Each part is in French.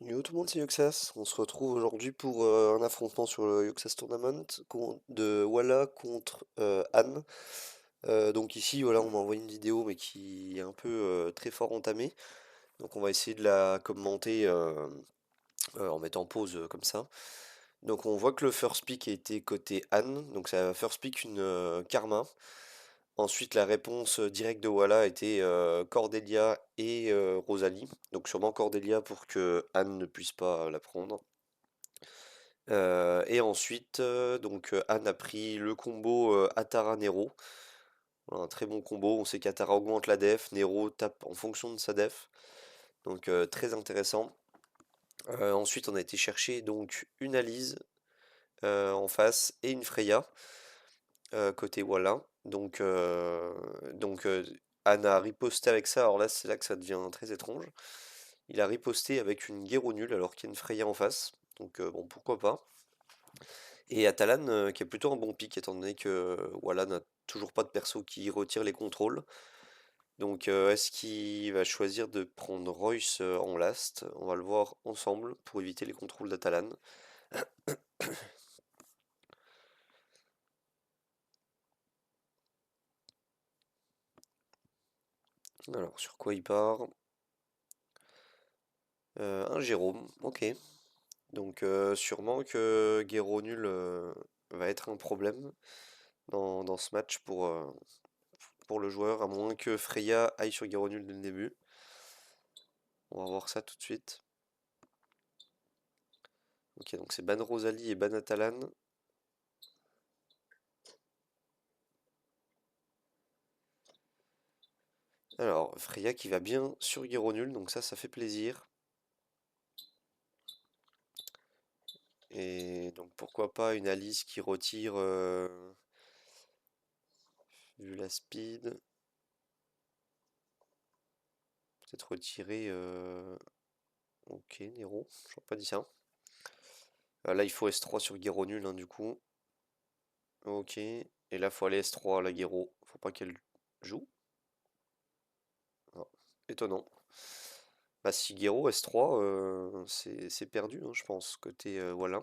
Yo tout le monde, c'est Yoxas. On se retrouve aujourd'hui pour un affrontement sur le Yoxas Tournament de Walla contre Anne. Donc ici, voilà, on m'a envoyé une vidéo mais qui est un peu très fort entamée. Donc on va essayer de la commenter en mettant pause comme ça. Donc on voit que le first pick a été côté Anne. Donc ça first pick une Karma. Ensuite, la réponse directe de Walla a été Cordelia et Rosalie. Donc sûrement Cordelia pour que Anne ne puisse pas la prendre. Et ensuite, Anne a pris le combo Atara Nero. Voilà, un très bon combo. On sait qu'Atara augmente la def, Nero tape en fonction de sa def. Donc très intéressant. Ensuite, on a été chercher donc une Alice en face et une Freya côté Walla. Donc Anne a riposté avec ça. Alors là, c'est là que ça devient très étrange. Il a riposté avec une Guerre nulle alors qu'il y a une Freya en face. Donc bon, pourquoi pas. Et Atalan, qui est plutôt un bon pick, étant donné que Walla n'a toujours pas de perso qui retire les contrôles. Donc est-ce qu'il va choisir de prendre Royce en last? On va le voir ensemble pour éviter les contrôles d'Atalan. Alors sur quoi il part? Un Jérôme, ok. Donc sûrement que Guerreau nul va être un problème dans ce match pour le joueur, à moins que Freya aille sur Guerreau nul dès le début. On va voir ça tout de suite. Ok, donc c'est Ban Rosalie et Ban Atalan. Alors, Freya qui va bien sur Guéronul, donc ça fait plaisir. Et donc pourquoi pas une Alice qui retire, vu la speed, peut-être retirer, ok, Nero, j'aurais pas dit ça. Là il faut S3 sur Guéronul, hein, du coup. Ok, et là faut aller S3 la Guéro, faut pas qu'elle joue. Ah, étonnant. Bah si Guéro S3, c'est perdu, hein, je pense, côté Wallin.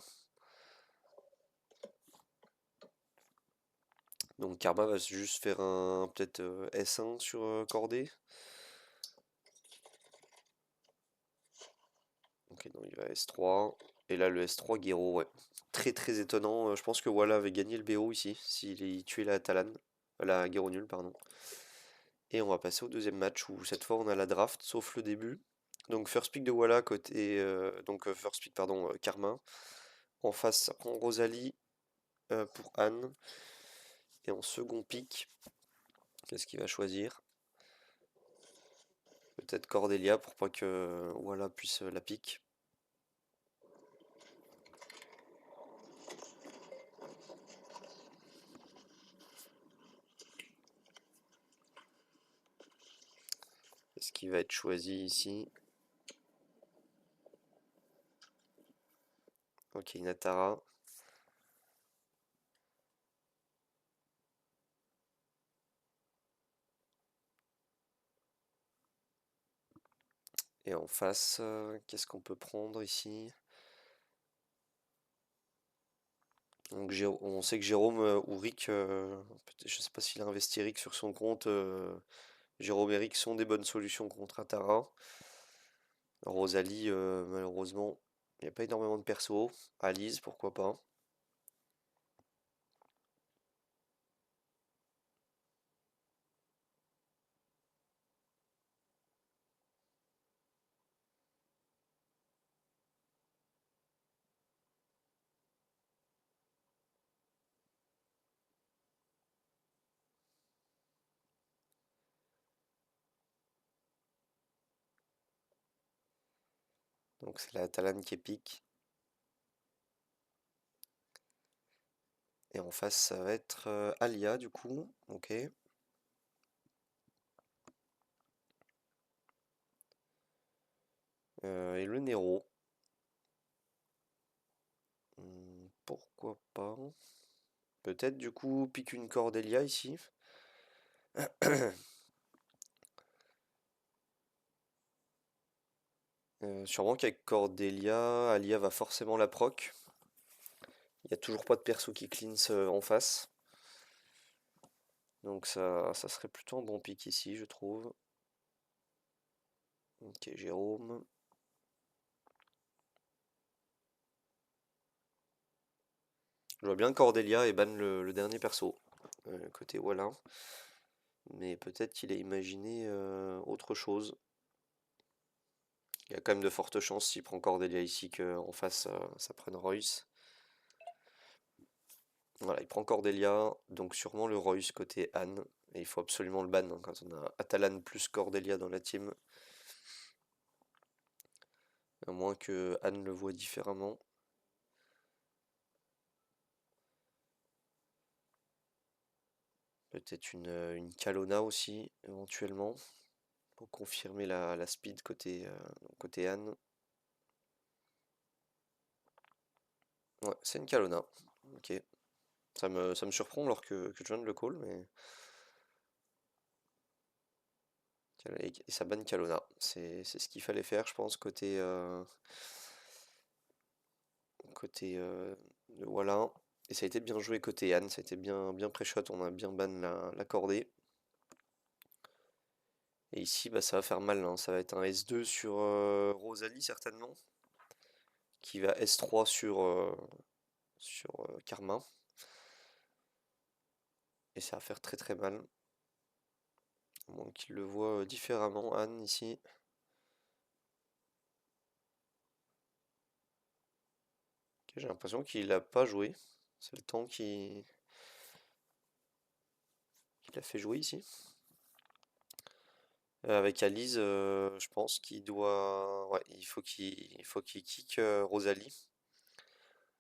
Donc Karma va juste faire un peut-être S1 sur Cordé. Ok, non, il va S3. Et là, le S3 Guéro, ouais. Très très étonnant. Je pense que Walla avait gagné le BO ici, s'il est tué la Talan. La Guéro nulle, pardon. Et on va passer au deuxième match où cette fois on a la draft, sauf le début. Donc first pick de Walla côté. First pick, pardon, Karma. En face, ça prend Rosalie pour Anne. Et en second pick, qu'est-ce qu'il va choisir? Peut-être Cordelia pour pas que Walla puisse la pick. Qu'est-ce qui va être choisi ici? Ok, Natara. Et en face, qu'est-ce qu'on peut prendre ici? Donc, on sait que Jérôme ou Rick, je sais pas s'il a investi Rick sur son compte, Jérôme et Rick sont des bonnes solutions contre Atara. Rosalie, malheureusement, il n'y a pas énormément de perso. Alice, pourquoi pas. Donc c'est la Talane qui est pique. Et en face, ça va être Alia, du coup. Ok. Et le Nero. Pourquoi pas. Peut-être, du coup, pique une Cordelia ici. Sûrement qu'avec Cordelia, Alia va forcément la proc. Il n'y a toujours pas de perso qui cleanse en face. Donc ça serait plutôt un bon pick ici, je trouve. Ok, Jérôme. Je vois bien Cordelia et ban le dernier perso, côté Wallin. Mais peut-être qu'il a imaginé autre chose. Il y a quand même de fortes chances s'il prend Cordelia ici qu'en face ça prenne Royce. Voilà, il prend Cordelia, donc sûrement le Royce côté Anne. Et il faut absolument le ban hein, quand on a Atalan plus Cordelia dans la team. À moins que Anne le voit différemment. Peut-être une Kalona aussi, éventuellement, pour confirmer la speed côté Anne. Ouais, c'est une Kalona. Ok. Ça me surprend alors que je viens de le call, mais. Et ça banne Kalona. C'est ce qu'il fallait faire, je pense, côté de Wallin. Et ça a été bien joué côté Anne, ça a été bien pré-shot, on a bien ban la cordée. Et ici, bah, ça va faire mal, hein. Ça va être un S2 sur Rosalie, certainement, qui va S3 sur Karma. Et ça va faire très très mal. À moins qu'il le voit différemment, Anne, ici. Ok, j'ai l'impression qu'il a pas joué. C'est le temps qu'il a fait jouer ici. Avec Alice, je pense qu'il doit. Ouais, il faut qu'il kick Rosalie.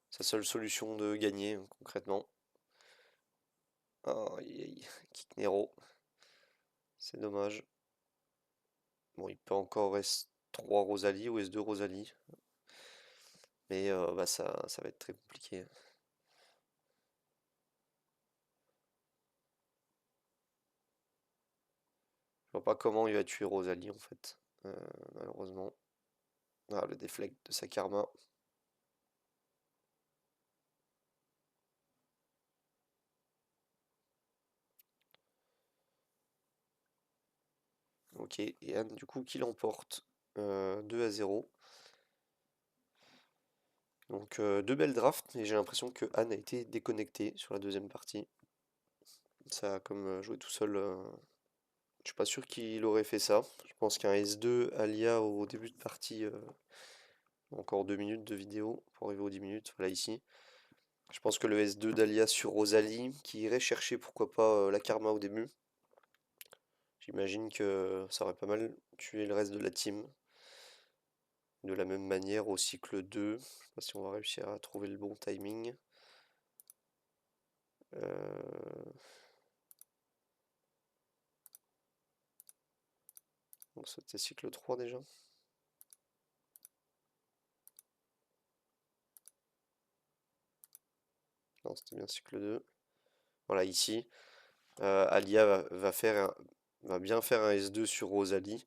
Sa seule solution de gagner, concrètement. Oh, aïe, aïe. Kick Nero. C'est dommage. Bon, il peut encore S3 Rosalie ou S2 Rosalie. Mais bah, ça va être très compliqué. Je vois pas comment il va tuer Rosalie en fait. euh, Malheureusement. Ah, le déflect de sa karma. Ok, et Anne du coup qui l'emporte 2-0. Donc deux belles drafts, mais j'ai l'impression que Anne a été déconnectée sur la deuxième partie. Ça a comme joué tout seul. Je suis pas sûr qu'il aurait fait ça. Je pense qu'un S2 Alia au début de partie, encore 2 minutes de vidéo pour arriver aux 10 minutes, voilà ici. Je pense que le S2 d'Alia sur Rosalie, qui irait chercher pourquoi pas la karma au début. J'imagine que ça aurait pas mal tué le reste de la team. De la même manière au cycle 2. Je sais pas si on va réussir à trouver le bon timing. Euh, Donc c'était cycle 3 déjà. Non, c'était bien cycle 2. Voilà, ici, Alia va bien faire un S2 sur Rosalie.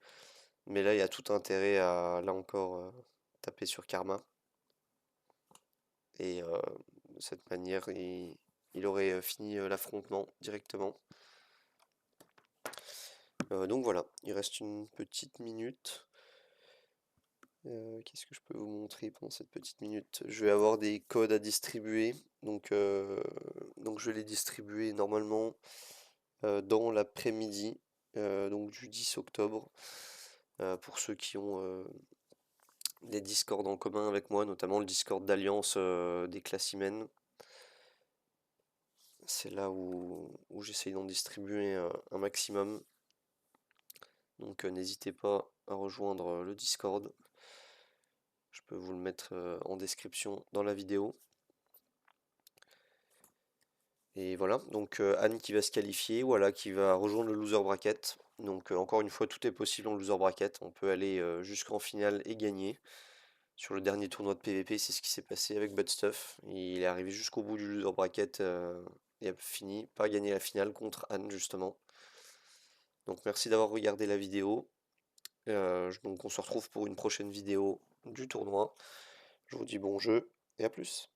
Mais là, il y a tout intérêt à, là encore, taper sur Karma. Et de cette manière, il aurait fini l'affrontement directement. Donc voilà, il reste une petite minute. Qu'est-ce que je peux vous montrer pendant cette petite minute? Je vais avoir des codes à distribuer. Donc je vais les distribuer normalement dans l'après-midi, donc du 10 octobre. Pour ceux qui ont des Discord en commun avec moi, notamment le Discord d'Alliance des Classimens. C'est là où j'essaye d'en distribuer un maximum. Donc n'hésitez pas à rejoindre le Discord. Je peux vous le mettre en description dans la vidéo. Et voilà, donc Anne qui va se qualifier, voilà, qui va rejoindre le loser bracket. Donc encore une fois, tout est possible en loser bracket. On peut aller jusqu'en finale et gagner. Sur le dernier tournoi de PvP, c'est ce qui s'est passé avec Budstuff. Il est arrivé jusqu'au bout du loser bracket et a fini par gagner la finale contre Anne justement. Donc merci d'avoir regardé la vidéo Donc on se retrouve pour une prochaine vidéo du tournoi. Je vous dis bon jeu et à plus.